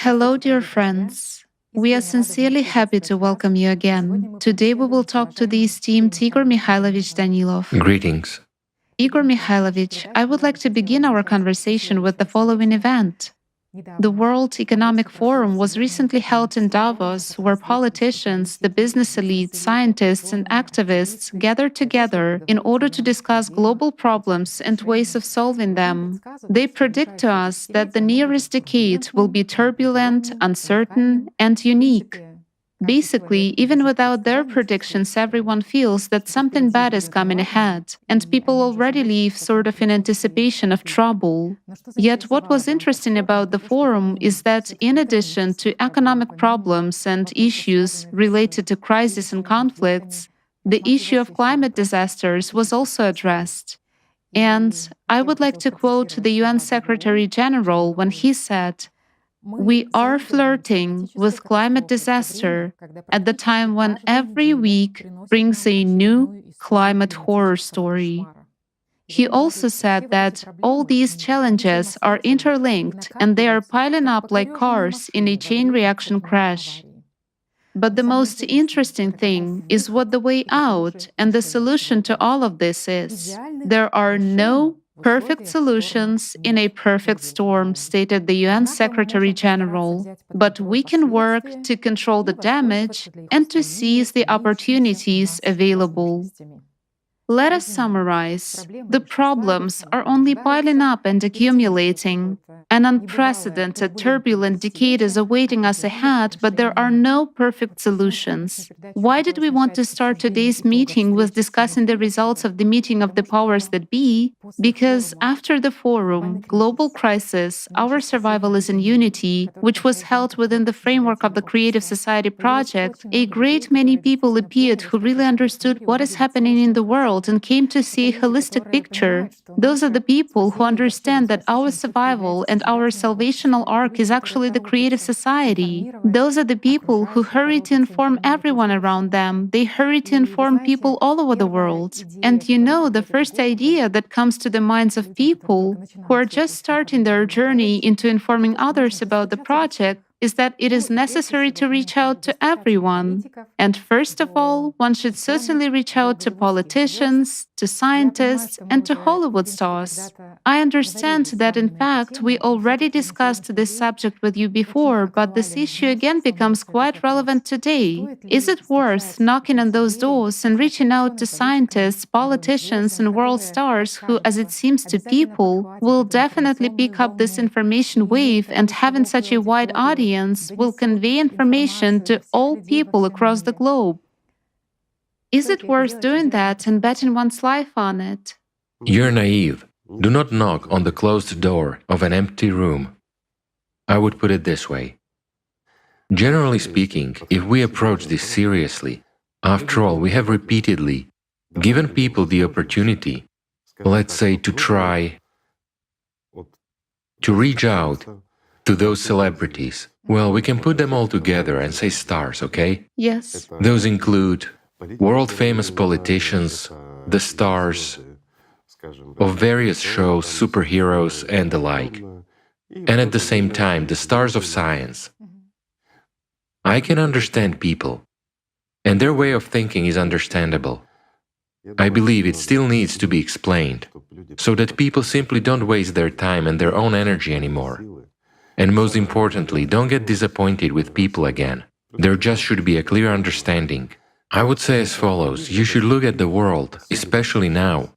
Hello, dear friends. We are sincerely happy to welcome you again. Today we will talk to the esteemed Igor Mikhailovich Danilov. Greetings. Igor Mikhailovich, I would like to begin our conversation with the following event. The World Economic Forum was recently held in Davos, where politicians, the business elite, scientists, and activists gathered together in order to discuss global problems and ways of solving them. They predict to us that the nearest decade will be turbulent, uncertain, and unique. Basically, even without their predictions, everyone feels that something bad is coming ahead, and people already live sort of in anticipation of trouble. Yet, what was interesting about the forum is that, in addition to economic problems and issues related to crises and conflicts, the issue of climate disasters was also addressed. And I would like to quote the UN Secretary General when he said, "We are flirting with climate disaster at the time when every week brings a new climate horror story." He also said that all these challenges are interlinked and they are piling up like cars in a chain reaction crash. But the most interesting thing is what the way out and the solution to all of this is. There are no perfect solutions in a perfect storm, stated the UN Secretary General, but we can work to control the damage and to seize the opportunities available. Let us summarize. The problems are only piling up and accumulating. An unprecedented, turbulent decade is awaiting us ahead, but there are no perfect solutions. Why did we want to start today's meeting with discussing the results of the meeting of the powers that be? Because after the forum, Global Crisis, Our Survival is in Unity, which was held within the framework of the Creative Society project, a great many people appeared who really understood what is happening in the world and came to see a holistic picture. Those are the people who understand that our survival and our salvational arc is actually the creative society. Those are the people who hurry to inform everyone around them. They hurry to inform people all over the world. And you know, the first idea that comes to the minds of people who are just starting their journey into informing others about the project is that it is necessary to reach out to everyone. And first of all, one should certainly reach out to politicians, to scientists, and to Hollywood stars. I understand that in fact we already discussed this subject with you before, but this issue again becomes quite relevant today. Is it worth knocking on those doors and reaching out to scientists, politicians, and world stars who, as it seems to people, will definitely pick up this information wave and having such a wide audience will convey information to all people across the globe? Is it worth doing that and betting one's life on it? You're naive. Do not knock on the closed door of an empty room. I would put it this way. Generally speaking, if we approach this seriously, after all, we have repeatedly given people the opportunity, let's say, to try to reach out to those celebrities. Well, we can put them all together and say stars, okay? Yes. Those include world-famous politicians, the stars of various shows, superheroes, and the like. And at the same time, the stars of science. I can understand people, and their way of thinking is understandable. I believe it still needs to be explained, so that people simply don't waste their time and their own energy anymore. And most importantly, don't get disappointed with people again. There just should be a clear understanding. I would say as follows: you should look at the world, especially now,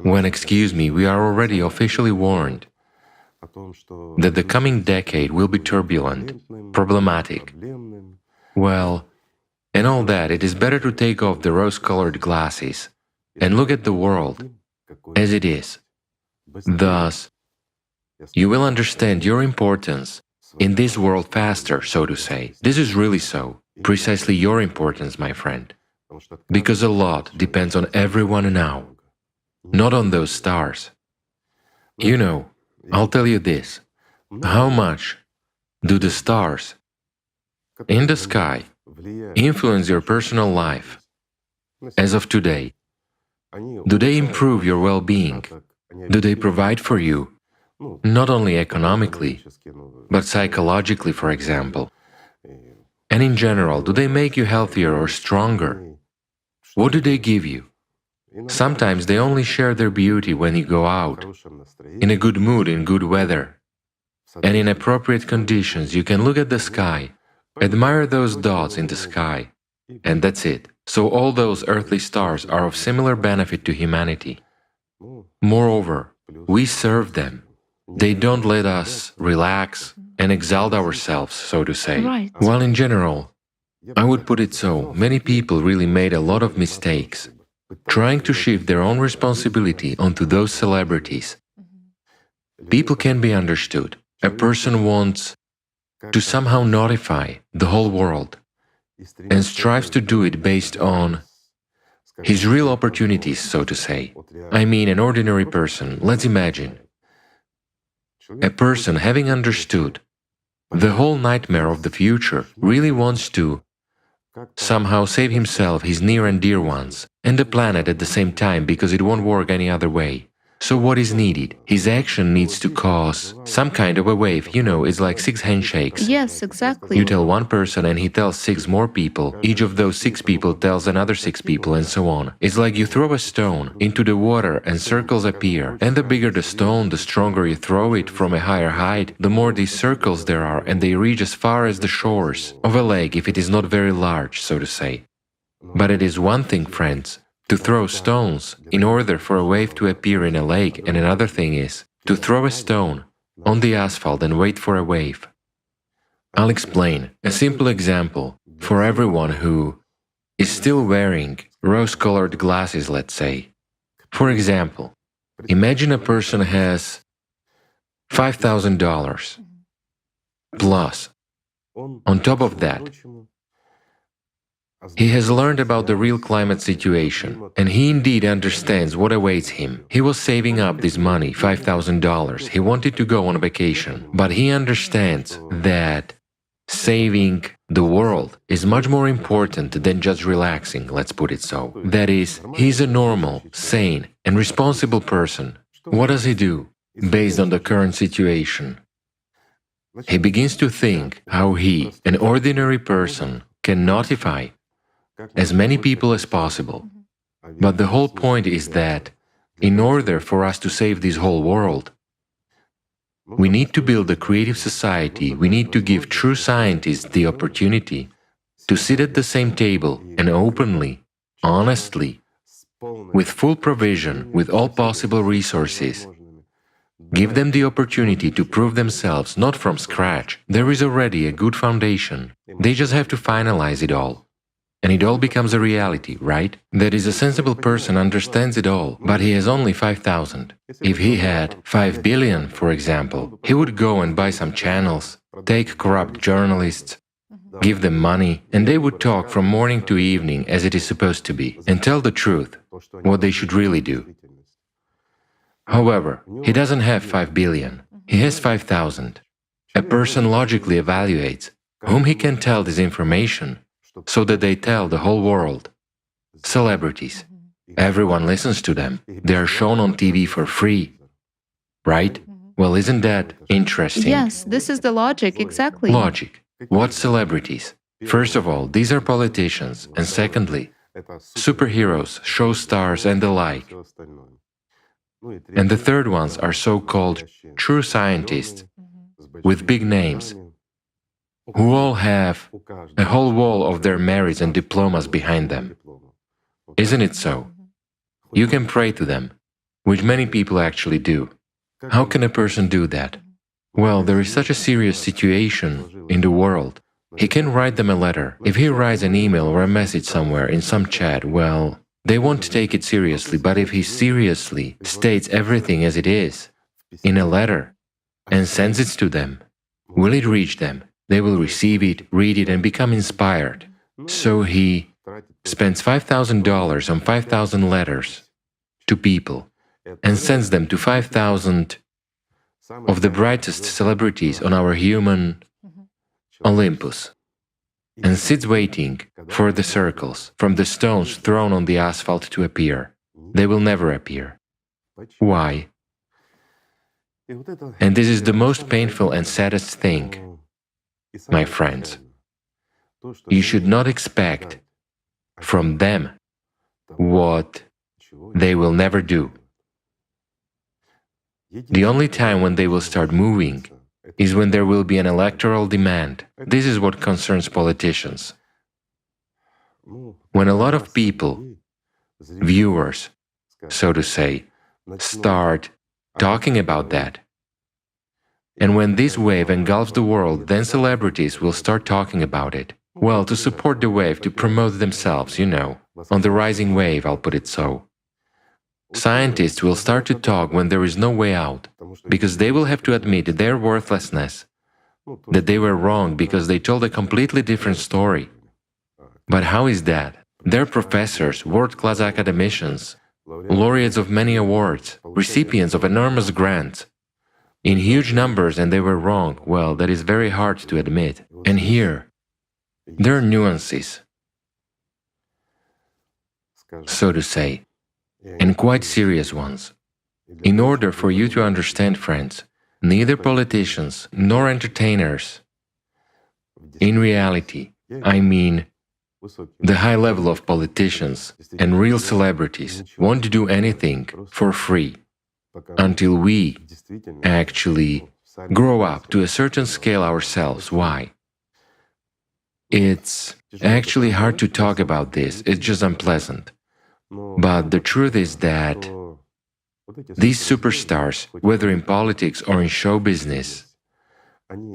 when, excuse me, we are already officially warned that the coming decade will be turbulent, problematic. Well, and all that, it is better to take off the rose-colored glasses and look at the world as it is. Thus, you will understand your importance in this world faster, so to say. This is really so, precisely your importance, my friend. Because a lot depends on everyone now, not on those stars. You know, I'll tell you this. How much do the stars in the sky influence your personal life as of today? Do they improve your well-being? Do they provide for you not only economically, but psychologically, for example. And in general, do they make you healthier or stronger? What do they give you? Sometimes they only share their beauty when you go out, in a good mood, in good weather, and in appropriate conditions. You can look at the sky, admire those dots in the sky, and that's it. So all those earthly stars are of similar benefit to humanity. Moreover, we serve them. They don't let us relax and exalt ourselves, so to say. Right. While in general, I would put it so, many people really made a lot of mistakes, trying to shift their own responsibility onto those celebrities. People can be understood. A person wants to somehow notify the whole world and strives to do it based on his real opportunities, so to say. I mean, an ordinary person, let's imagine. A person having understood the whole nightmare of the future really wants to somehow save himself, his near and dear ones, and the planet at the same time, because it won't work any other way. So what is needed? His action needs to cause some kind of a wave, it's like 6 handshakes. Yes, exactly. You tell one person and he tells 6 more people, each of those 6 people tells another 6 people, and so on. It's like you throw a stone into the water and circles appear, and the bigger the stone, the stronger you throw it from a higher height, the more these circles there are, and they reach as far as the shores of a lake if it is not very large, so to say. But it is one thing, friends, to throw stones in order for a wave to appear in a lake, and another thing is to throw a stone on the asphalt and wait for a wave. I'll explain a simple example for everyone who is still wearing rose-colored glasses, let's say. For example, imagine a person has $5,000 plus, on top of that, he has learned about the real climate situation, and he indeed understands what awaits him. He was saving up this money, $5,000. He wanted to go on a vacation, but he understands that saving the world is much more important than just relaxing, let's put it so. That is, he's a normal, sane, and responsible person. What does he do based on the current situation? He begins to think how he, an ordinary person, can notify as many people as possible. But the whole point is that, in order for us to save this whole world, we need to build a creative society, we need to give true scientists the opportunity to sit at the same table and openly, honestly, with full provision, with all possible resources, give them the opportunity to prove themselves, not from scratch. There is already a good foundation. They just have to finalize it all. And it all becomes a reality, right? That is, a sensible person understands it all, but he has only 5,000. If he had 5 billion, for example, he would go and buy some channels, take corrupt journalists, give them money, and they would talk from morning to evening as it is supposed to be, and tell the truth, what they should really do. However, he doesn't have 5 billion, he has 5,000. A person logically evaluates whom he can tell this information, so that they tell the whole world. Celebrities. Everyone listens to them. They are shown on TV for free. Right? Well, isn't that interesting? Yes, this is the logic, exactly. Logic. What celebrities? First of all, these are politicians, and secondly, superheroes, show stars, and the like. And the third ones are so-called true scientists, with big names, who all have a whole wall of their merits and diplomas behind them. Isn't it so? You can pray to them, which many people actually do. How can a person do that? Well, there is such a serious situation in the world. He can write them a letter. If he writes an email or a message somewhere in some chat, well, they won't take it seriously, but if he seriously states everything as it is, in a letter, and sends it to them, will it reach them? They will receive it, read it, and become inspired. So he spends $5,000 on 5,000 letters to people and sends them to 5,000 of the brightest celebrities on our human Olympus, and sits waiting for the circles from the stones thrown on the asphalt to appear. They will never appear. Why? And this is the most painful and saddest thing, my friends. You should not expect from them what they will never do. The only time when they will start moving is when there will be an electoral demand. This is what concerns politicians. When a lot of people, viewers, so to say, start talking about that, and when this wave engulfs the world, then celebrities will start talking about it. Well, to support the wave, to promote themselves, on the rising wave, I'll put it so. Scientists will start to talk when there is no way out, because they will have to admit their worthlessness, that they were wrong because they told a completely different story. But how is that? They're professors, world-class academicians, laureates of many awards, recipients of enormous grants, in huge numbers, and they were wrong. Well, that is very hard to admit. And here, there are nuances, so to say, and quite serious ones. In order for you to understand, friends, neither politicians nor entertainers, in reality, I mean, the high level of politicians and real celebrities won't do anything for free until we actually grow up to a certain scale ourselves. Why? It's actually hard to talk about this, it's just unpleasant. But the truth is that these superstars, whether in politics or in show business,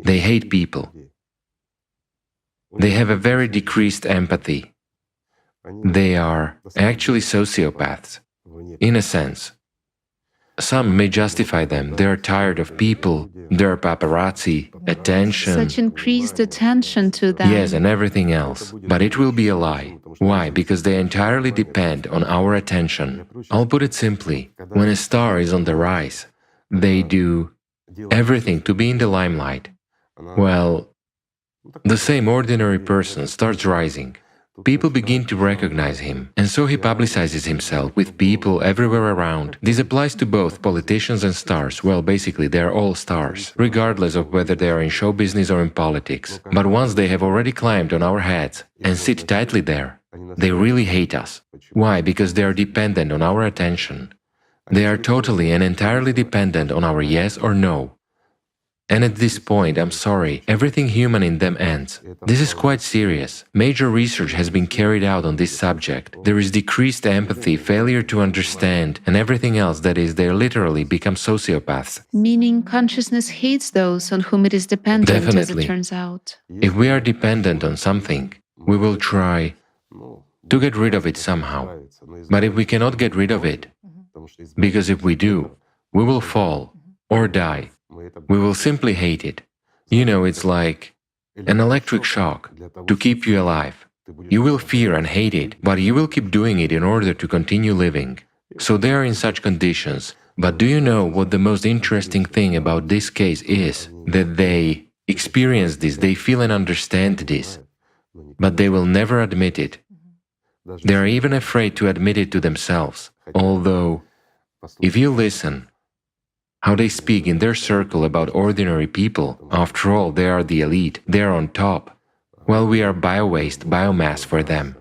they hate people. They have a very decreased empathy. They are actually sociopaths, in a sense. Some may justify them. They are tired of people, their paparazzi, attention. Such increased attention to them. Yes, and everything else. But it will be a lie. Why? Because they entirely depend on our attention. I'll put it simply. When a star is on the rise, they do everything to be in the limelight. Well, the same ordinary person starts rising. People begin to recognize him, and so he publicizes himself with people everywhere around. This applies to both politicians and stars. Well, basically, they are all stars, regardless of whether they are in show business or in politics. But once they have already climbed on our heads and sit tightly there, they really hate us. Why? Because they are dependent on our attention. They are totally and entirely dependent on our yes or no. And at this point, I'm sorry, everything human in them ends. This is quite serious. Major research has been carried out on this subject. There is decreased empathy, failure to understand, and everything else. That is, they literally become sociopaths. Meaning consciousness hates those on whom it is dependent, Definitely. as it turns out. If we are dependent on something, we will try to get rid of it somehow. But if we cannot get rid of it, because if we do, we will fall or die. We will simply hate it. It's like an electric shock to keep you alive. You will fear and hate it, but you will keep doing it in order to continue living. So they are in such conditions. But do you know what the most interesting thing about this case is? That they experience this, they feel and understand this, but they will never admit it. They are even afraid to admit it to themselves. Although, if you listen, how they speak in their circle about ordinary people, after all, they are the elite, they are on top. Well, we are bio-waste, biomass for them.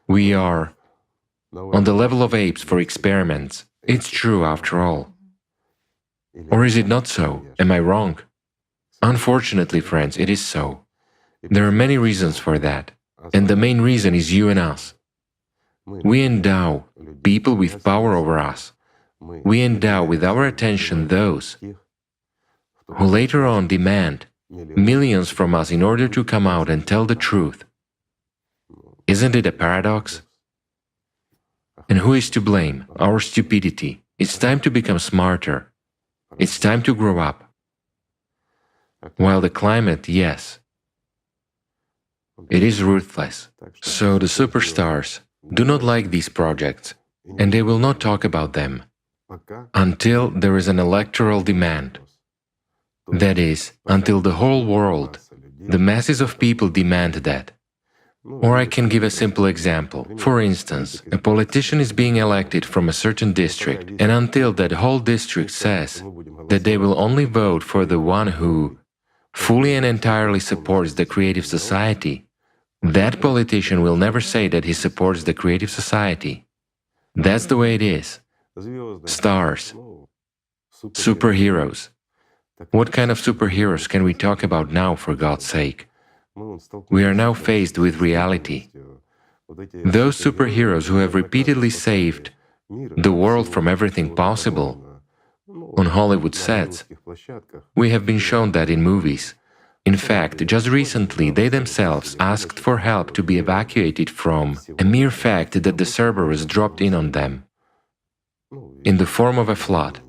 We are on the level of apes for experiments. It's true, after all. Or is it not so? Am I wrong? Unfortunately, friends, it is so. There are many reasons for that, and the main reason is you and us. We endow people with power over us. We endow with our attention those who later on demand millions from us in order to come out and tell the truth. Isn't it a paradox? And who is to blame? Our stupidity. It's time to become smarter. It's time to grow up. While the climate, yes, it is ruthless. So the superstars do not like these projects, and they will not talk about them until there is an electoral demand. That is, until the whole world, the masses of people demand that. Or I can give a simple example. For instance, a politician is being elected from a certain district, and until that whole district says that they will only vote for the one who fully and entirely supports the creative society, that politician will never say that he supports the creative society. That's the way it is. Stars, superheroes. What kind of superheroes can we talk about now, for God's sake? We are now faced with reality. Those superheroes who have repeatedly saved the world from everything possible on Hollywood sets, we have been shown that in movies. In fact, just recently they themselves asked for help to be evacuated from a mere fact that the Cerberus dropped in on them in the form of a flood.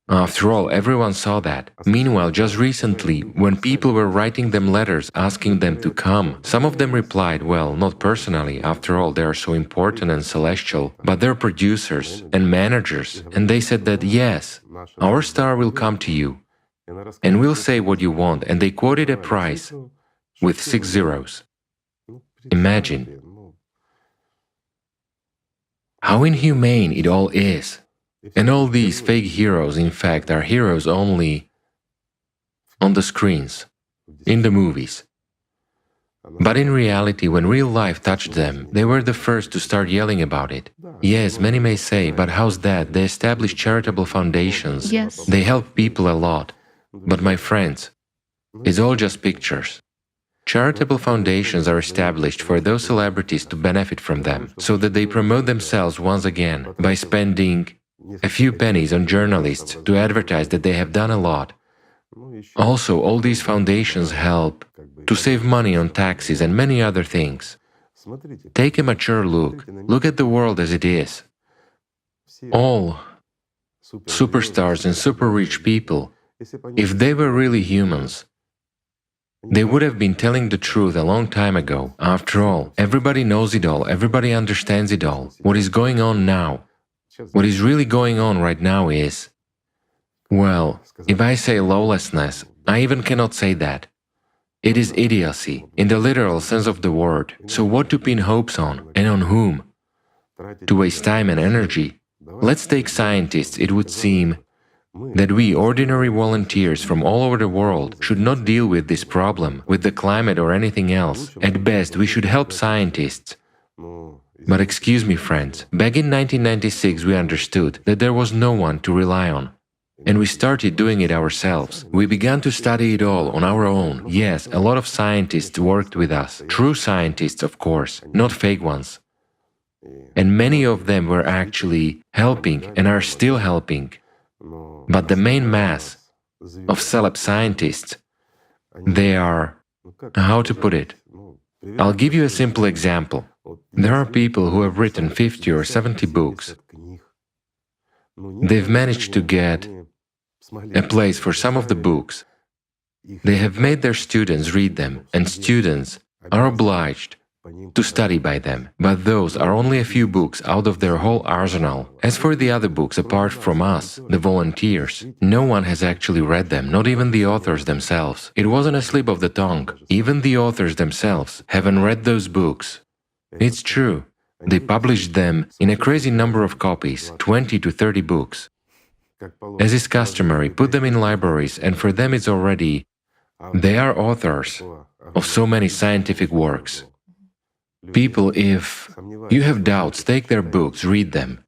After all, everyone saw that. Meanwhile, just recently, when people were writing them letters asking them to come, some of them replied, well, not personally, after all, they are so important and celestial, but they're producers and managers, and they said that, yes, our star will come to you, and we'll say what you want, and they quoted a price with 6 zeros. Imagine how inhumane it all is. And all these fake heroes, in fact, are heroes only on the screens, in the movies. But in reality, when real life touched them, they were the first to start yelling about it. Yes, many may say, but how's that? They establish charitable foundations. Yes. They help people a lot. But my friends, it's all just pictures. Charitable foundations are established for those celebrities to benefit from them, so that they promote themselves once again by spending a few pennies on journalists to advertise that they have done a lot. Also, all these foundations help to save money on taxes and many other things. Take a mature look. Look at the world as it is. All superstars and super rich people, if they were really humans, they would have been telling the truth a long time ago. After all, everybody knows it all, everybody understands it all. What is going on now? What is really going on right now is, well, if I say lawlessness, I even cannot say that. It is idiocy, in the literal sense of the word. So what to pin hopes on, and on whom? To waste time and energy? Let's take scientists. It would seem that we, ordinary volunteers from all over the world, should not deal with this problem, with the climate or anything else. At best, we should help scientists. But excuse me, friends, back in 1996 we understood that there was no one to rely on. And we started doing it ourselves. We began to study it all on our own. Yes, a lot of scientists worked with us. True scientists, of course, not fake ones. And many of them were actually helping and are still helping. But the main mass of celeb scientists, they are, how to put it? I'll give you a simple example. There are people who have written 50 or 70 books. They've managed to get a place for some of the books. They have made their students read them, and students are obliged to study by them. But those are only a few books out of their whole arsenal. As for the other books, apart from us, the volunteers, no one has actually read them, not even the authors themselves. It wasn't a slip of the tongue. Even the authors themselves haven't read those books. It's true. They published them in a crazy number of copies, 20 to 30 books. As is customary, put them in libraries, and for them it's already... They are authors of so many scientific works. People, if you have doubts, take their books, read them.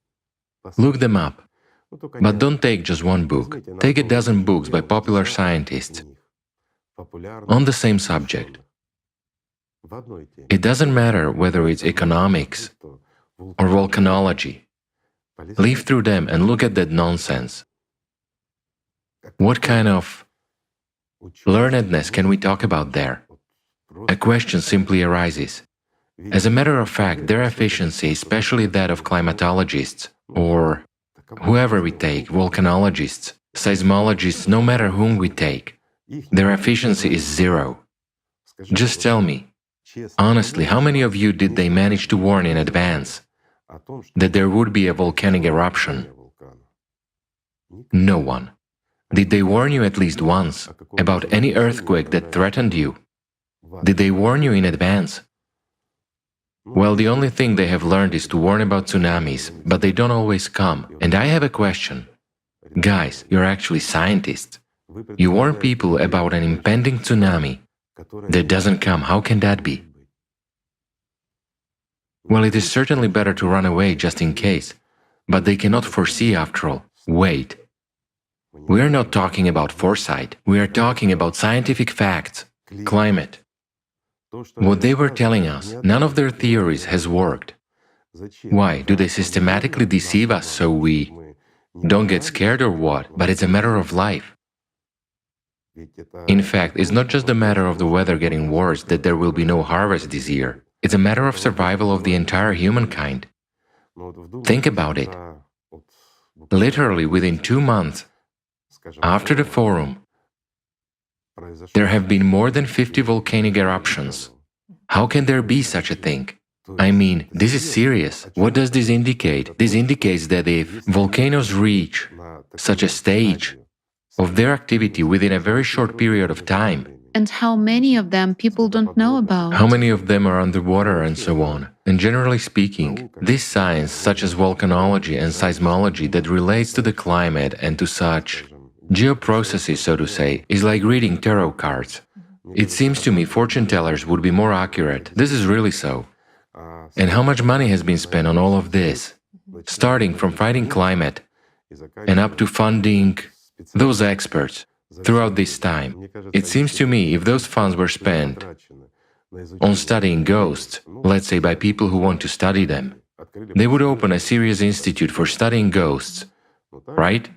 Look them up. But don't take just one book. Take a dozen books by popular scientists on the same subject. It doesn't matter whether it's economics or volcanology. Leaf through them and look at that nonsense. What kind of learnedness can we talk about there? A question simply arises. As a matter of fact, their efficiency, especially that of climatologists, or whoever we take, volcanologists, seismologists, no matter whom we take, their efficiency is zero. Just tell me, honestly, how many of you did they manage to warn in advance that there would be a volcanic eruption? No one. Did they warn you at least once about any earthquake that threatened you? Did they warn you in advance? Well, the only thing they have learned is to warn about tsunamis, but they don't always come. And I have a question. Guys, you're actually scientists. You warn people about an impending tsunami that doesn't come. How can that be? Well, it is certainly better to run away just in case, but they cannot foresee after all. Wait. We are not talking about foresight. We are talking about scientific facts. Climate. What they were telling us, none of their theories has worked. Why? Do they systematically deceive us so we don't get scared or what? But it's a matter of life. In fact, it's not just a matter of the weather getting worse that there will be no harvest this year. It's a matter of survival of the entire humankind. Think about it. Literally within 2 months after the forum, there have been more than 50 volcanic eruptions. How can there be such a thing? I mean, this is serious. What does this indicate? This indicates that if volcanoes reach such a stage of their activity within a very short period of time, And how many of them people don't know about? how many of them are underwater and so on. And generally speaking, this science, such as volcanology and seismology that relates to the climate and to such geoprocesses, so to say, is like reading tarot cards. It seems to me fortune tellers would be more accurate. This is really so. And how much money has been spent on all of this? Starting from fighting climate and up to funding those experts throughout this time. It seems to me if those funds were spent on studying ghosts, let's say by people who want to study them, they would open a serious institute for studying ghosts, right?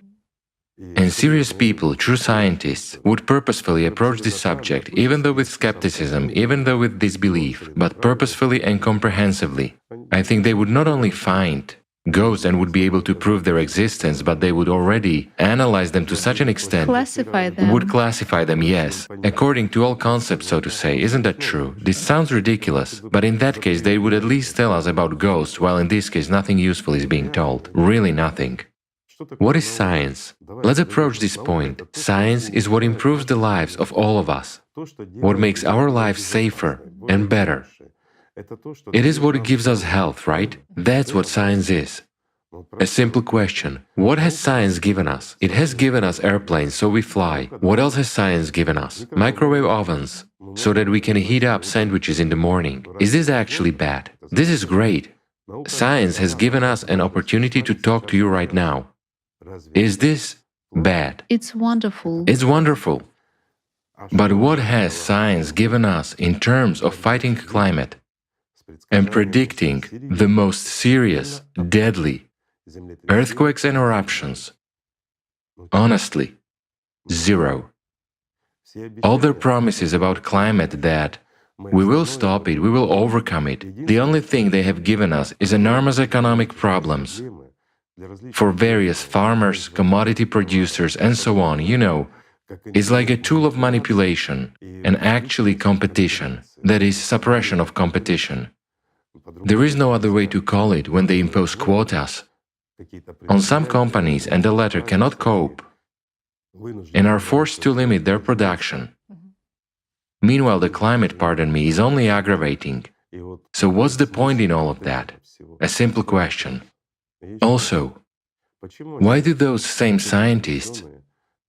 And serious people, true scientists, would purposefully approach this subject, even though with skepticism, even though with disbelief, but purposefully and comprehensively. I think they would not only find ghosts and would be able to prove their existence, but they would already analyze them to such an extent. Classify them. Would classify them, yes, according to all concepts, so to say. Isn't that true? This sounds ridiculous, but in that case they would at least tell us about ghosts, while in this case nothing useful is being told. Really nothing. What is science? Let's approach this point. Science is what improves the lives of all of us, what makes our lives safer and better. It is what gives us health, right? That's what science is. A simple question. What has science given us? It has given us airplanes, so we fly. What else has science given us? Microwave ovens, so that we can heat up sandwiches in the morning. Is this actually bad? This is great. Science has given us an opportunity to talk to you right now. Is this bad? It's wonderful. It's wonderful. But what has science given us in terms of fighting climate and predicting the most serious, deadly earthquakes and eruptions? Honestly, zero. All their promises about climate that we will stop it, we will overcome it, the only thing they have given us is enormous economic problems for various farmers, commodity producers, and so on, you know. It's like a tool of manipulation and actually competition, that is, suppression of competition. There is no other way to call it when they impose quotas on some companies and the latter cannot cope and are forced to limit their production. Meanwhile, the climate, pardon me, is only aggravating. So what's the point in all of that? A simple question. Also, why do those same scientists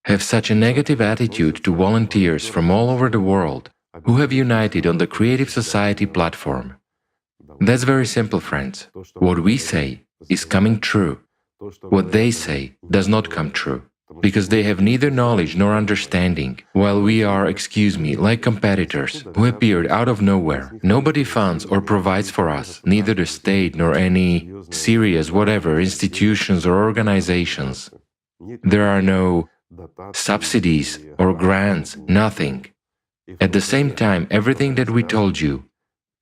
have such a negative attitude to volunteers from all over the world who have united on the Creative Society platform? That's very simple, friends. What we say is coming true. What they say does not come true, because they have neither knowledge nor understanding, while we are, excuse me, like competitors who appeared out of nowhere. Nobody funds or provides for us, neither the state nor any serious whatever institutions or organizations. There are no subsidies or grants, nothing. At the same time, everything that we told you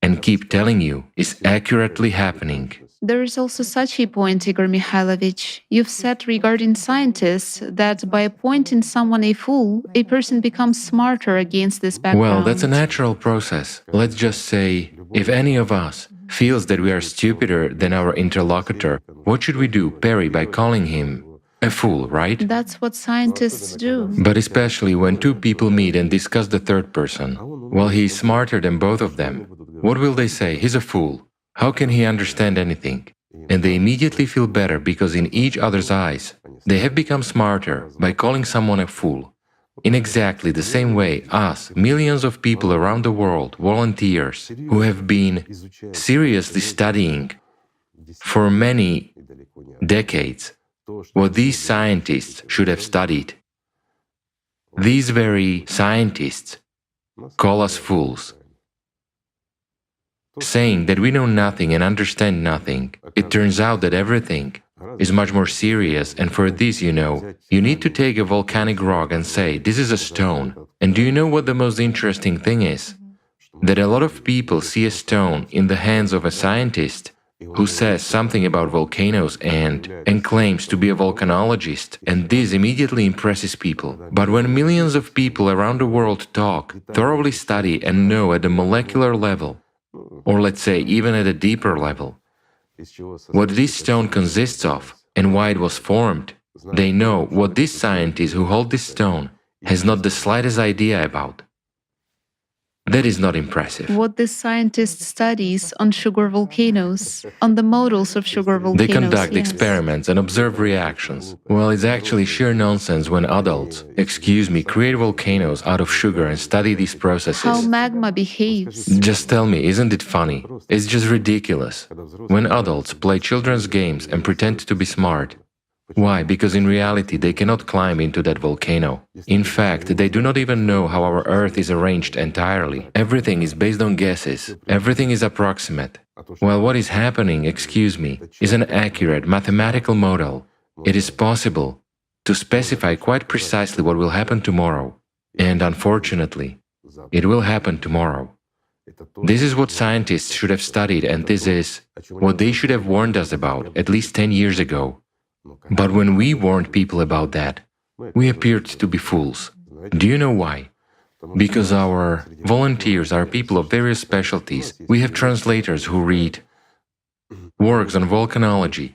and keep telling you is accurately happening. There is also such a point, Igor Mikhailovich. You've said regarding scientists that by appointing someone a fool, a person becomes smarter against this background. Well, that's a natural process. Let's just say, if any of us feels that we are stupider than our interlocutor, what should we do? Parry by calling him a fool, right? That's what scientists do. But especially when two people meet and discuss the third person, well, he is smarter than both of them. What will they say? He's a fool. How can he understand anything? And they immediately feel better because in each other's eyes, they have become smarter by calling someone a fool. In exactly the same way, us, millions of people around the world, volunteers, who have been seriously studying for many decades what these scientists should have studied. These very scientists call us fools, saying that we know nothing and understand nothing. It turns out that everything is much more serious, and for this, you need to take a volcanic rock and say, this is a stone. And do you know what the most interesting thing is? That a lot of people see a stone in the hands of a scientist who says something about volcanoes and claims to be a volcanologist, and this immediately impresses people. But when millions of people around the world talk, thoroughly study and know at the molecular level, or let's say even at a deeper level, what this stone consists of and why it was formed, they know what this scientist who holds this stone has not the slightest idea about. That is not impressive. What this scientist studies on sugar volcanoes, on the models of sugar volcanoes. They conduct yes. experiments and observe reactions. Well, it's actually sheer nonsense when adults, create volcanoes out of sugar and study these processes. How magma behaves. Just tell me, isn't it funny? It's just ridiculous. When adults play children's games and pretend to be smart. Why? Because in reality they cannot climb into that volcano. In fact, they do not even know how our Earth is arranged entirely. Everything is based on guesses. Everything is approximate. While what is happening, is an accurate mathematical model. It is possible to specify quite precisely what will happen tomorrow. And unfortunately, it will happen tomorrow. This is what scientists should have studied, and this is what they should have warned us about at least 10 years ago. But when we warned people about that, we appeared to be fools. Do you know why? Because our volunteers are people of various specialties. We have translators who read works on volcanology.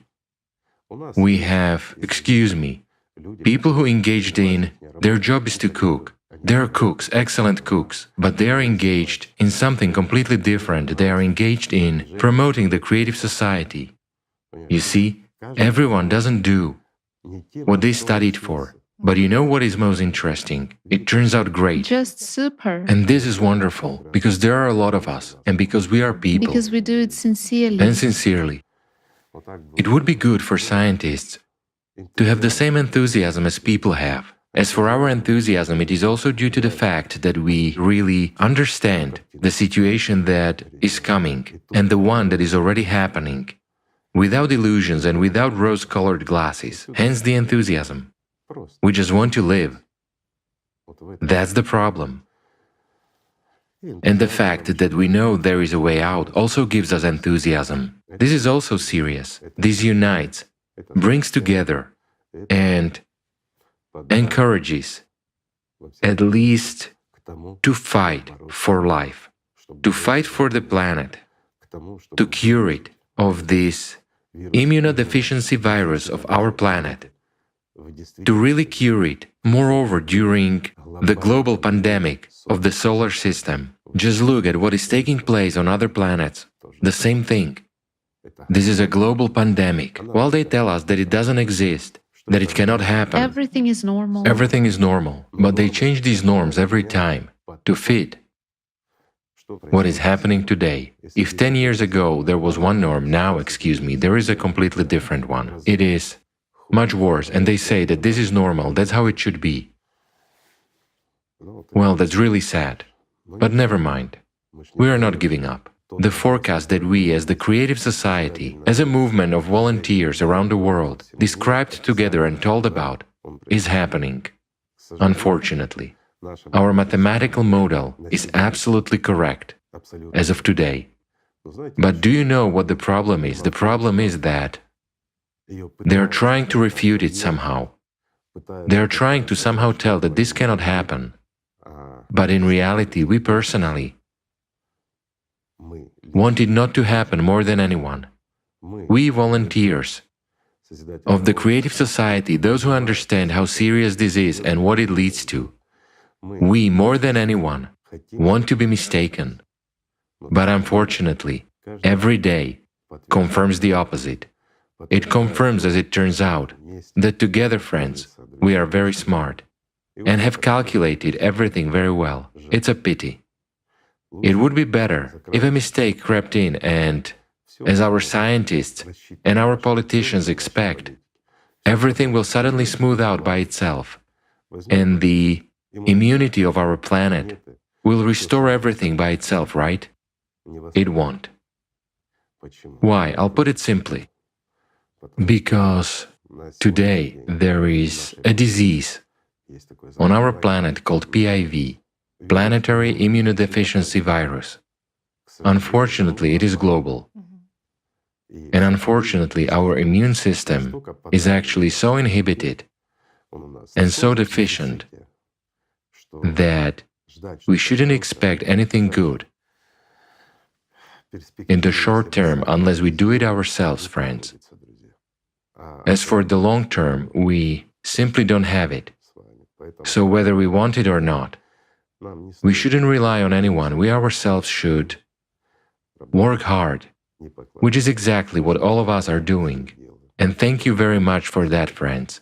We have, people who engaged in, their job is to cook. They are cooks, excellent cooks, but they are engaged in something completely different. They are engaged in promoting the creative society. You see? Everyone doesn't do what they studied for. But you know what is most interesting? It turns out great. Just super. And this is wonderful, because there are a lot of us, and because we are people. Because we do it sincerely. And sincerely. It would be good for scientists to have the same enthusiasm as people have. As for our enthusiasm, it is also due to the fact that we really understand the situation that is coming and the one that is already happening. Without illusions and without rose-colored glasses, hence the enthusiasm. We just want to live. That's the problem. And the fact that we know there is a way out also gives us enthusiasm. This is also serious. This unites, brings together, and encourages at least to fight for life, to fight for the planet, to cure it of this immunodeficiency virus of our planet, to really cure it. Moreover, during the global pandemic of the solar system, just look at what is taking place on other planets. The same thing. This is a global pandemic. While they tell us that it doesn't exist, that it cannot happen. Everything is normal. Everything is normal, but they change these norms every time to fit what is happening today. If 10 years ago there was one norm, now, there is a completely different one. It is much worse, and they say that this is normal, that's how it should be. Well, that's really sad. But never mind. We are not giving up. The forecast that we, as the creative society, as a movement of volunteers around the world, described together and told about, is happening. Unfortunately. Our mathematical model is absolutely correct, as of today. But do you know what the problem is? The problem is that they are trying to refute it somehow. They are trying to somehow tell that this cannot happen. But in reality, we personally want it not to happen more than anyone. We volunteers of the creative society, those who understand how serious this is and what it leads to, we, more than anyone, want to be mistaken. But unfortunately, every day confirms the opposite. It confirms, as it turns out, that together, friends, we are very smart and have calculated everything very well. It's a pity. It would be better if a mistake crept in and, as our scientists and our politicians expect, everything will suddenly smooth out by itself, and the immunity of our planet will restore everything by itself, right? It won't. Why? I'll put it simply. Because today there is a disease on our planet called PIV, Planetary Immunodeficiency Virus. Unfortunately, it is global. And unfortunately, our immune system is actually so inhibited and so deficient that we shouldn't expect anything good in the short term unless we do it ourselves, friends. As for the long term, we simply don't have it. So whether we want it or not, we shouldn't rely on anyone. We ourselves should work hard, which is exactly what all of us are doing. And thank you very much for that, friends,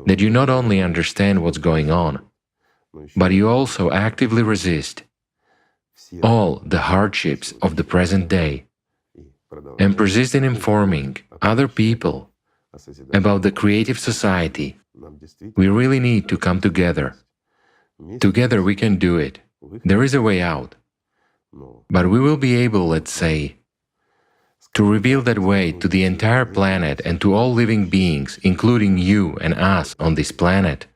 that you not only understand what's going on, but you also actively resist all the hardships of the present day and persist in informing other people about the creative society. We really need to come together. Together we can do it. There is a way out. But we will be able, let's say, to reveal that way to the entire planet and to all living beings, including you and us on this planet,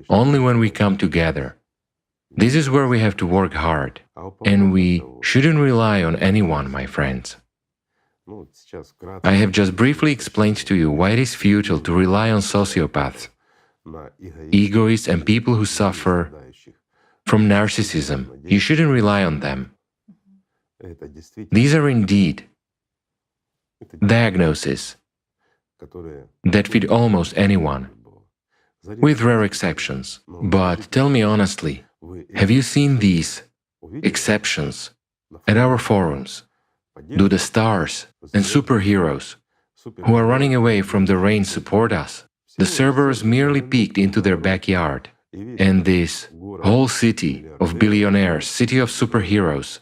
only when we come together. This is where we have to work hard, and we shouldn't rely on anyone, my friends. I have just briefly explained to you why it is futile to rely on sociopaths, egoists and people who suffer from narcissism. You shouldn't rely on them. These are indeed diagnoses that fit almost anyone, with rare exceptions. But tell me honestly, have you seen these exceptions at our forums? Do the stars and superheroes who are running away from the rain support us? The Cerberus merely peeked into their backyard, and this whole city of billionaires, city of superheroes,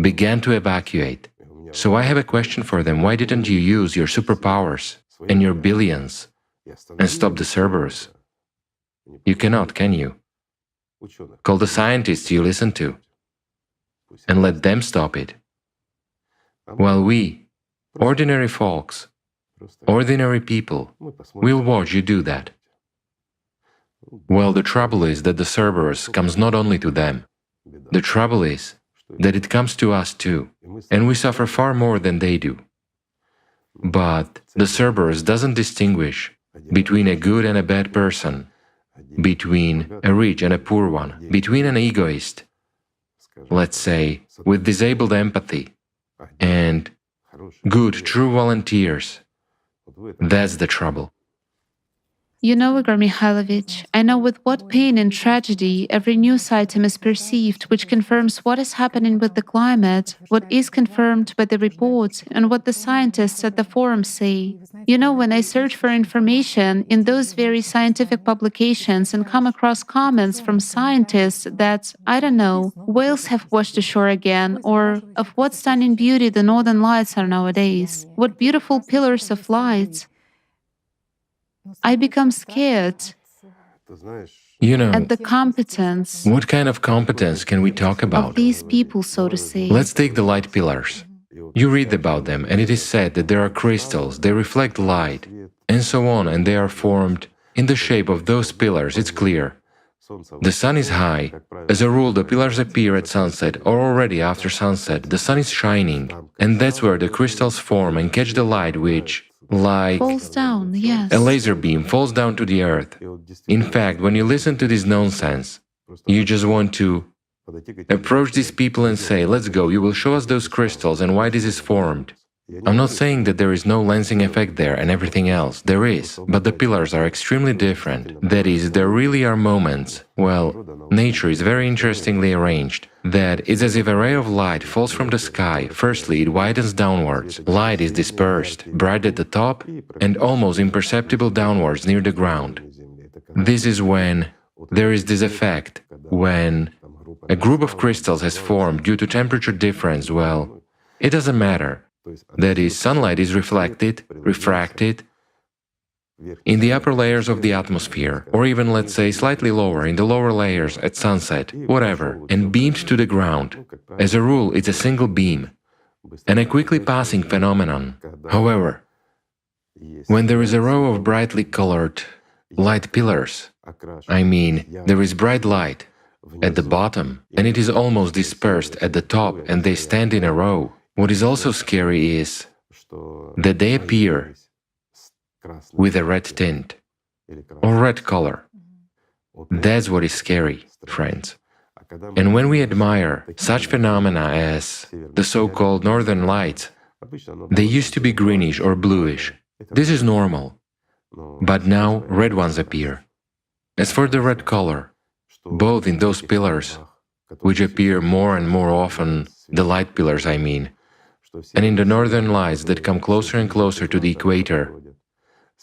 began to evacuate. So I have a question for them. Why didn't you use your superpowers and your billions and stop the Cerberus? You cannot, can you? Call the scientists you listen to and let them stop it. While we, ordinary folks, ordinary people, will watch you do that. Well, the trouble is that the Cerberus comes not only to them. The trouble is that it comes to us too, and we suffer far more than they do. But the Cerberus doesn't distinguish between a good and a bad person, between a rich and a poor one, between an egoist, let's say, with disabled empathy, and good, true volunteers. That's the trouble. You know, Igor Mikhailovich, I know with what pain and tragedy every news item is perceived, which confirms what is happening with the climate, what is confirmed by the reports, and what the scientists at the forum say. You know, when I search for information in those very scientific publications and come across comments from scientists that, I don't know, whales have washed ashore again, or of what stunning beauty the northern lights are nowadays, what beautiful pillars of light, I become scared You know, at the competence what kind of competence can we talk of about? these people, so to say. Let's take the light pillars. You read about them, and it is said that there are crystals, they reflect light, and so on, and they are formed in the shape of those pillars, it's clear. The sun is high. As a rule, the pillars appear at sunset or already after sunset. The sun is shining, and that's where the crystals form and catch the light which, like Falls down, yes. a laser beam, falls down to the earth. In fact, when you listen to this nonsense, you just want to approach these people and say, let's go, you will show us those crystals and why this is formed. I'm not saying that there is no lensing effect there and everything else. There is, but the pillars are extremely different. That is, there really are moments, well, nature is very interestingly arranged, that it's as if a ray of light falls from the sky. Firstly, it widens downwards, light is dispersed, bright at the top, and almost imperceptible downwards near the ground. This is when there is this effect, when a group of crystals has formed due to temperature difference, well, it doesn't matter. That is, sunlight is reflected, refracted in the upper layers of the atmosphere, or even, let's say, slightly lower, in the lower layers at sunset, whatever, and beamed to the ground. As a rule, it's a single beam, and a quickly passing phenomenon. However, when there is a row of brightly colored light pillars, I mean, there is bright light at the bottom, and it is almost dispersed at the top, and they stand in a row. What is also scary is that they appear with a red tint or red color. That's what is scary, friends. And when we admire such phenomena as the so-called northern lights, they used to be greenish or bluish. This is normal. But now red ones appear. As for the red color, both in those pillars, which appear more and more often, the light pillars I mean, and in the northern lights that come closer and closer to the equator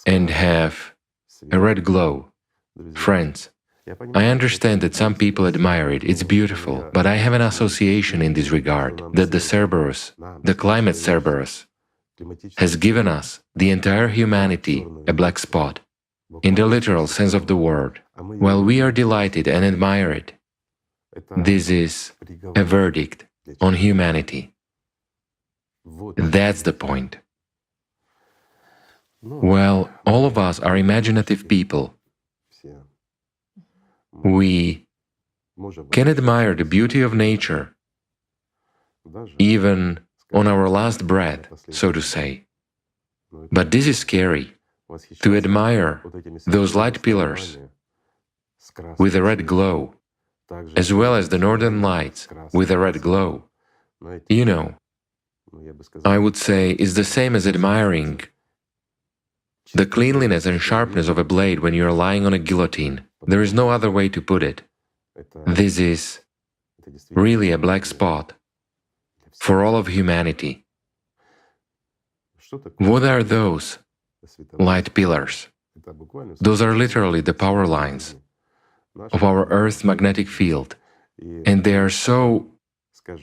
and have a red glow. Friends, I understand that some people admire it, it's beautiful, but I have an association in this regard, that the Cerberus, the climate Cerberus, has given us, the entire humanity, a black spot, in the literal sense of the word. While we are delighted and admire it, this is a verdict on humanity. That's the point. Well, all of us are imaginative people. We can admire the beauty of nature, even on our last breath, so to say. But this is scary, to admire those light pillars with a red glow, as well as the northern lights with a red glow. You know, I would say it's the same as admiring the cleanliness and sharpness of a blade when you are lying on a guillotine. There is no other way to put it. This is really a black spot for all of humanity. What are those light pillars? Those are literally the power lines of our Earth's magnetic field, and they are so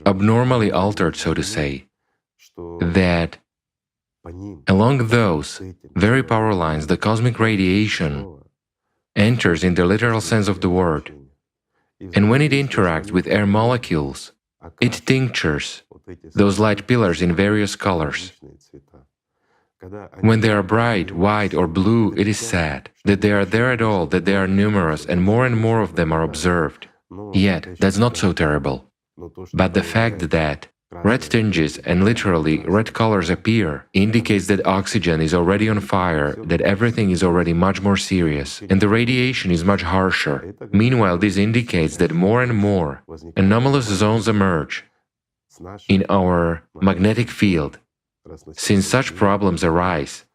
abnormally altered, so to say, that along those very power lines the cosmic radiation enters in the literal sense of the word, and when it interacts with air molecules, it tinctures those light pillars in various colors. When they are bright, white or blue, it is sad that they are there at all, that they are numerous and more of them are observed. Yet, that's not so terrible. But the fact that red tinges and literally red colors appear indicates that oxygen is already on fire, that everything is already much more serious, and the radiation is much harsher. Meanwhile, this indicates that more and more anomalous zones emerge in our magnetic field, since such problems arise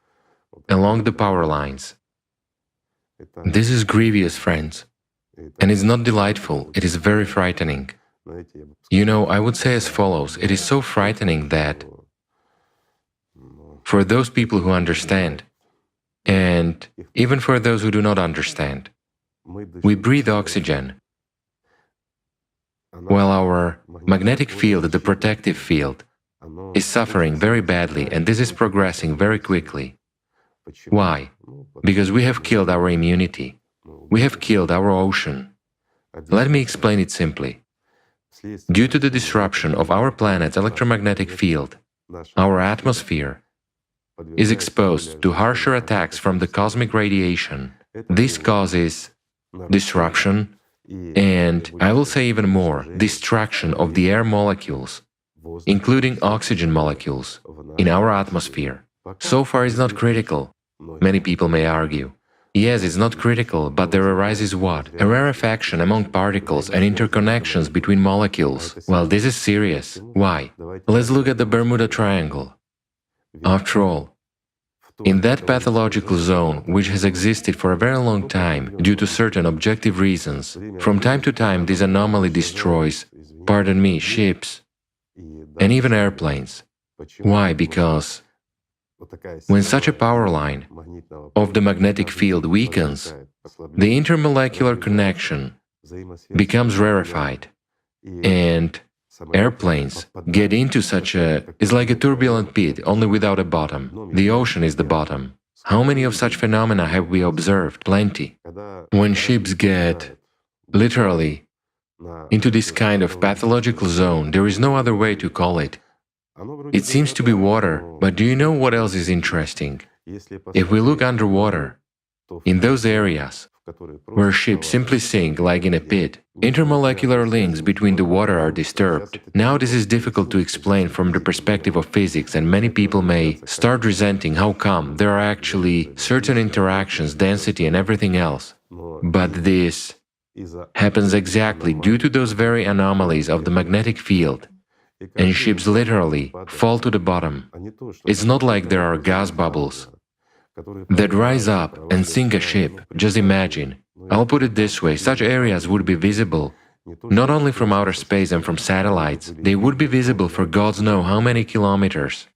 along the power lines. This is grievous, friends, and it's not delightful, it is very frightening. You know, I would say as follows, it is so frightening that for those people who understand, and even for those who do not understand, we breathe oxygen, while our magnetic field, the protective field, is suffering very badly, and this is progressing very quickly. Why? Because we have killed our immunity. We have killed our ocean. Let me explain it simply. Due to the disruption of our planet's electromagnetic field, our atmosphere is exposed to harsher attacks from the cosmic radiation. This causes disruption and, I will say even more, distraction of the air molecules, including oxygen molecules, in our atmosphere. So far it's not critical, many people may argue. Yes, it's not critical, but there arises what? A rarefaction among particles and interconnections between molecules. Well, this is serious. Why? Let's look at the Bermuda Triangle. After all, in that pathological zone, which has existed for a very long time due to certain objective reasons, from time to time this anomaly destroys, pardon me, ships and even airplanes. Why? Because when such a power line of the magnetic field weakens, the intermolecular connection becomes rarefied, and airplanes get into such a... It's like a turbulent pit, only without a bottom. The ocean is the bottom. How many of such phenomena have we observed? Plenty. When ships get, literally, into this kind of pathological zone, there is no other way to call it. It seems to be water, but do you know what else is interesting? If we look underwater, in those areas where ships simply sink like in a pit, intermolecular links between the water are disturbed. Now this is difficult to explain from the perspective of physics, and many people may start resenting how come there are actually certain interactions, density and everything else. But this happens exactly due to those very anomalies of the magnetic field, and ships literally fall to the bottom. It's not like there are gas bubbles that rise up and sink a ship. Just imagine. I'll put it this way, such areas would be visible not only from outer space and from satellites, they would be visible for gods know how many kilometers.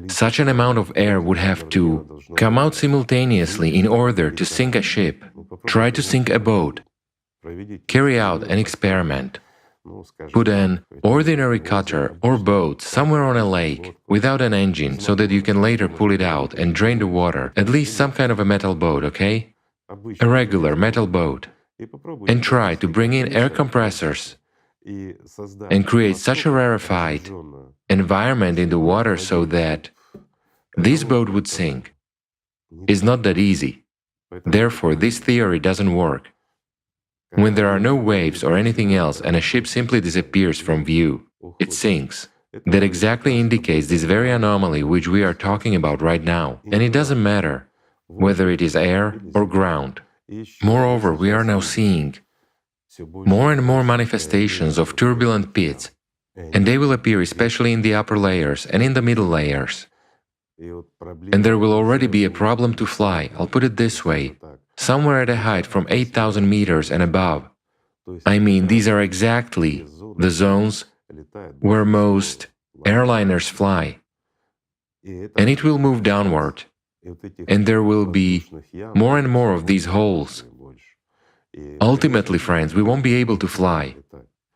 Such an amount of air would have to come out simultaneously in order to sink a ship, try to sink a boat, carry out an experiment. Put an ordinary cutter or boat somewhere on a lake without an engine so that you can later pull it out and drain the water, at least some kind of a metal boat, okay? A regular metal boat. And try to bring in air compressors and create such a rarefied environment in the water so that this boat would sink. It's not that easy. Therefore, this theory doesn't work. When there are no waves or anything else and a ship simply disappears from view, it sinks. That exactly indicates this very anomaly which we are talking about right now. And it doesn't matter whether it is air or ground. Moreover, we are now seeing more and more manifestations of turbulent pits, and they will appear especially in the upper layers and in the middle layers. And there will already be a problem to fly, I'll put it this way, somewhere at a height from 8,000 meters and above. I mean, these are exactly the zones where most airliners fly. And it will move downward, and there will be more and more of these holes. Ultimately, friends, we won't be able to fly.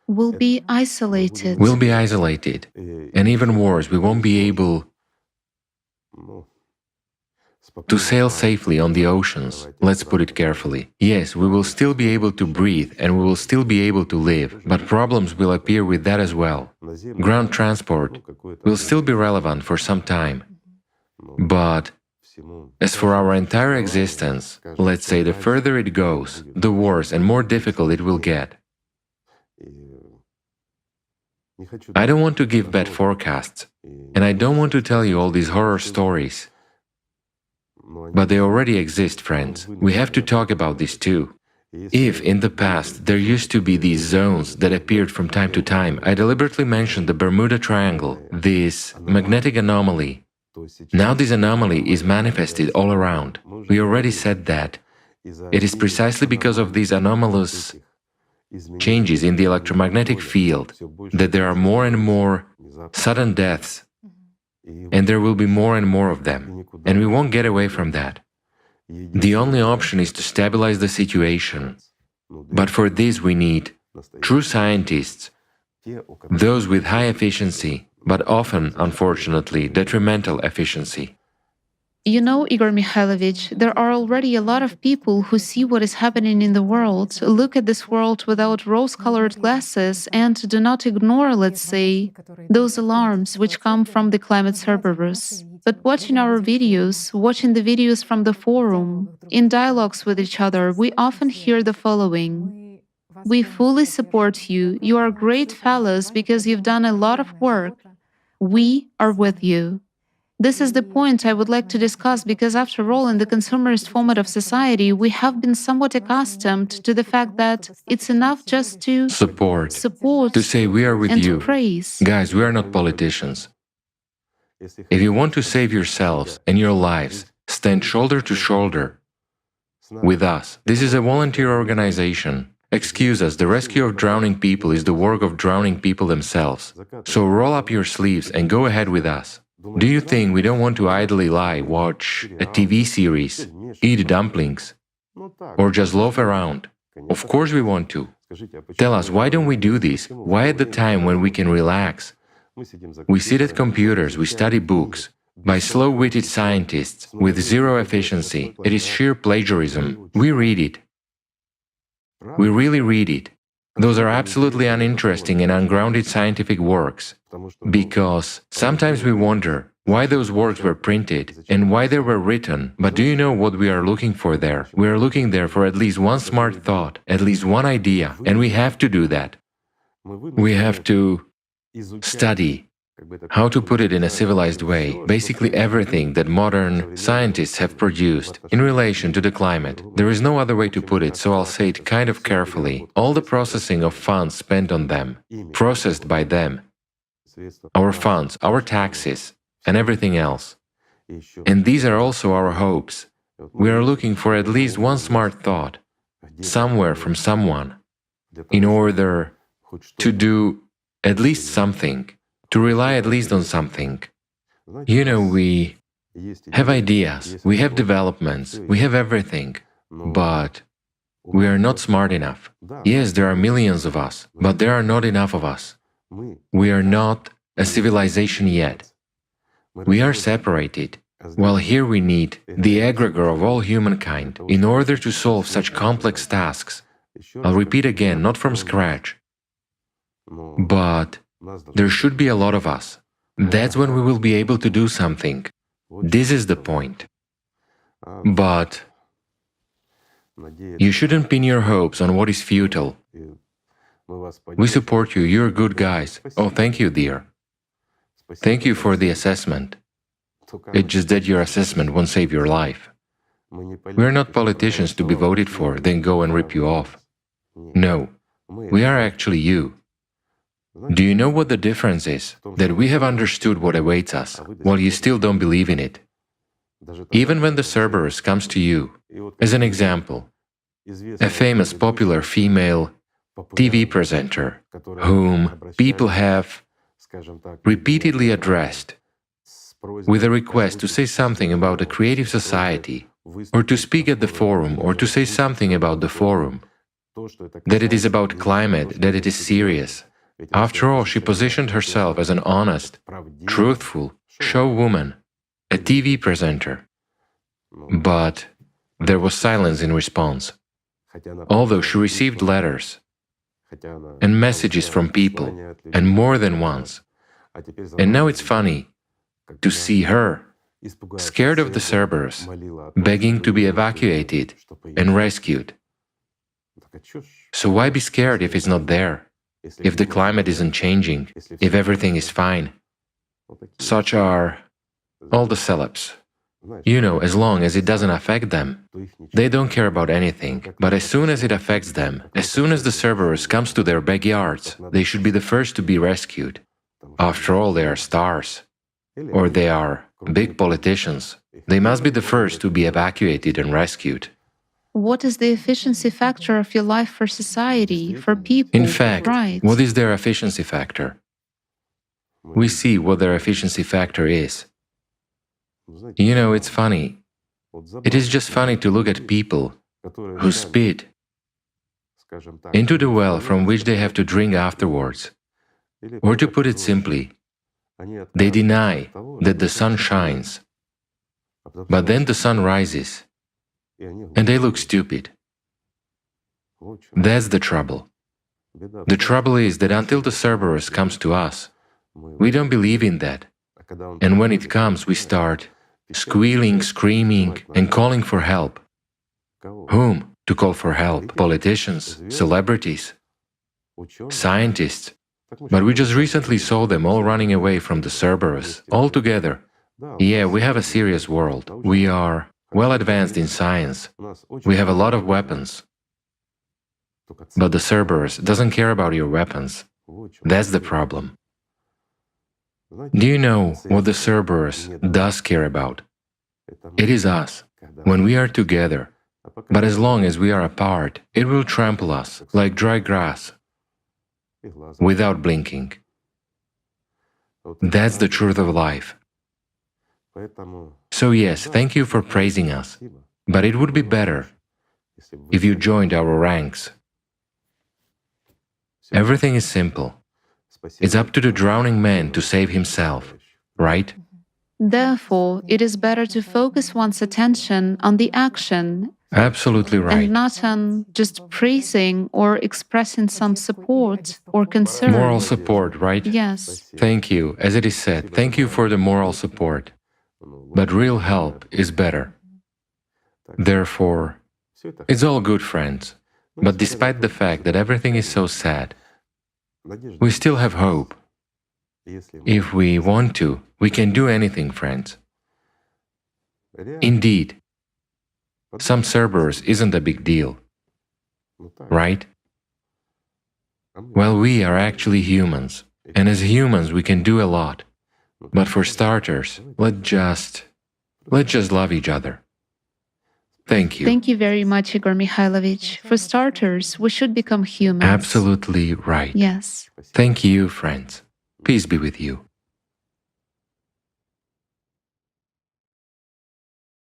We'll be isolated. We'll be isolated. And even worse, we won't be able to sail safely on the oceans, let's put it carefully. Yes, we will still be able to breathe and we will still be able to live, but problems will appear with that as well. Ground transport will still be relevant for some time. But as for our entire existence, let's say the further it goes, the worse and more difficult it will get. I don't want to give bad forecasts, and I don't want to tell you all these horror stories. But they already exist, friends. We have to talk about this too. If in the past there used to be these zones that appeared from time to time, I deliberately mentioned the Bermuda Triangle, this magnetic anomaly. Now this anomaly is manifested all around. We already said that. It is precisely because of these anomalous changes in the electromagnetic field that there are more and more sudden deaths. And there will be more and more of them, and we won't get away from that. The only option is to stabilize the situation. But for this we need true scientists, those with high efficiency, but often, unfortunately, detrimental efficiency. You know, Igor Mikhailovich, there are already a lot of people who see what is happening in the world, look at this world without rose-colored glasses, and do not ignore, let's say, those alarms which come from the climate Cerberus. But watching our videos, watching the videos from the forum, in dialogues with each other, we often hear the following. We fully support you. You are great fellows because you've done a lot of work. We are with you. This is the point I would like to discuss because, after all, in the consumerist format of society, we have been somewhat accustomed to the fact that it's enough just to support, to say we are with and you. to praise. Guys, we are not politicians. If you want to save yourselves and your lives, stand shoulder to shoulder with us. This is a volunteer organization. Excuse us, the rescue of drowning people is the work of drowning people themselves. So roll up your sleeves and go ahead with us. Do you think we don't want to idly lie, watch a TV series, eat dumplings, or just loaf around? Of course we want to. Tell us, why don't we do this? Why at the time when we can relax? We sit at computers, we study books, by slow-witted scientists, with zero efficiency. It is sheer plagiarism. We read it. We really read it. Those are absolutely uninteresting and ungrounded scientific works, because sometimes we wonder why those works were printed and why they were written. But do you know what we are looking for there? We are looking there for at least one smart thought, at least one idea, and we have to do that. We have to study how to put it in a civilized way, basically everything that modern scientists have produced in relation to the climate. There is no other way to put it, so I'll say it kind of carefully. All the processing of funds spent on them, processed by them, our funds, our taxes, and everything else. And these are also our hopes. We are looking for at least one smart thought, somewhere from someone, in order to do at least something, to rely at least on something. You know, we have ideas, we have developments, we have everything, but we are not smart enough. Yes, there are millions of us, but there are not enough of us. We are not a civilization yet. We are separated. While here we need the egregore of all humankind in order to solve such complex tasks. I'll repeat again, not from scratch, but there should be a lot of us. That's when we will be able to do something. This is the point. But you shouldn't pin your hopes on what is futile. We support you, you're good guys. Oh, thank you, dear. Thank you for the assessment. It's just that your assessment won't save your life. We're not politicians to be voted for, then go and rip you off. No, we are actually you. Do you know what the difference is? That we have understood what awaits us, while you still don't believe in it. Even when the Cerberus comes to you, as an example, a famous popular female TV presenter, whom people have repeatedly addressed with a request to say something about a creative society, or to speak at the forum, or to say something about the forum, that it is about climate, that it is serious. After all, she positioned herself as an honest, truthful show woman, a TV presenter. But there was silence in response, although she received letters and messages from people, and more than once. And now it's funny to see her, scared of the Cerberus, begging to be evacuated and rescued. So why be scared if it's not there? If the climate isn't changing, if everything is fine? Such are all the celebs. You know, as long as it doesn't affect them, they don't care about anything. But as soon as it affects them, as soon as the Cerberus comes to their backyards, they should be the first to be rescued. After all, they are stars. Or they are big politicians. They must be the first to be evacuated and rescued. What is the efficiency factor of your life for society, for people? In fact, right? What is their efficiency factor? We see what their efficiency factor is. You know, it's funny. It is just funny to look at people who spit into the well from which they have to drink afterwards. Or to put it simply, they deny that the sun shines, but then the sun rises, and they look stupid. That's the trouble. The trouble is that until the Cerberus comes to us, we don't believe in that. And when it comes, we start squealing, screaming, and calling for help. Whom to call for help? Politicians, celebrities, scientists. But we just recently saw them all running away from the Cerberus, all together. Yeah, we have a serious world. We are well advanced in science. We have a lot of weapons. But the Cerberus doesn't care about your weapons. That's the problem. Do you know what the Cerberus does care about? It is us, when we are together. But as long as we are apart, it will trample us like dry grass, without blinking. That's the truth of life. So yes, thank you for praising us. But it would be better if you joined our ranks. Everything is simple. It's up to the drowning man to save himself, right? Therefore, it is better to focus one's attention on the action Absolutely right. and not on just praising or expressing some support or concern. Moral support, right? Yes. Thank you. As it is said, thank you for the moral support. But real help is better. Therefore, it's all good, friends. But despite the fact that everything is so sad, we still have hope. If we want to, we can do anything, friends. Indeed, some Cerberus isn't a big deal, right? Well, we are actually humans, and as humans we can do a lot. But for starters, let's just love each other. Thank you. Thank you very much, Igor Mikhailovich. For starters, we should become humans. Absolutely right. Yes. Thank you, friends. Peace be with you.